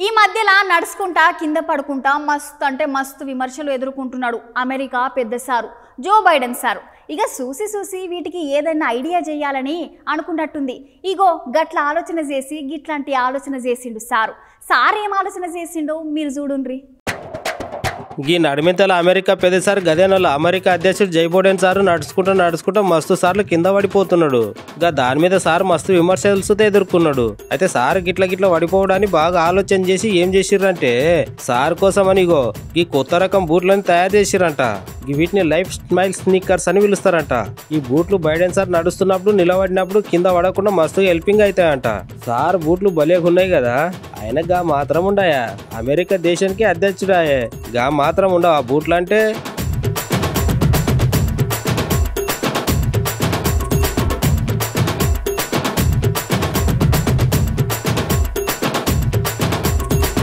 ఈ మధ్యలా నడుచుకుంటా కింద పడుకుంటా మస్తు అంటే మస్తు విమర్శలు ఎదుర్కొంటున్నాడు అమెరికా పెద్ద సారు జో బైడెన్ సారు. ఇక చూసి వీటికి ఏదైనా ఐడియా చేయాలని అనుకున్నట్టుంది. ఇగో గట్ల ఆలోచన చేసి గిట్లాంటి ఆలోచన చేసిండు సార్ ఏం ఆలోచన చేసిండో మీరు చూడుండ్రి. ఈ నడిమితల అమెరికా పెద్దసారి గదేనల్ల అమెరికా అధ్యక్షుడు జై బైడెన్ సారు నడుచుకుంటా మస్తు సార్లు కింద పడిపోతున్నాడు. దాని మీద సార్ మస్తు విమర్శలతో ఎదుర్కొన్నాడు. అయితే సార్ గిట్ల పడిపోవడాన్ని బాగా ఆలోచన చేసి ఏం చేసిర్రంటే సార్ కోసం అని ఇగో ఈ కొత్త రకం బూట్లను తయారు చేసిరంట. వీటిని లైఫ్ స్మైల్ స్నీకర్స్ అని పిలుస్తారంట. ఈ బూట్లు బైడెన్ సార్ నడుస్తున్నప్పుడు నిలబడినప్పుడు కింద పడకుండా మస్తు హెల్పింగ్ అవుతాయంట. సార్ బూట్లు భలేగున్నాయి కదా, ఆయన గా మాత్రం ఉండయా అమెరికా దేశానికి అధ్యక్షుడాయే గా మాత్రం ఉండవు ఆ బూట్లు అంటే.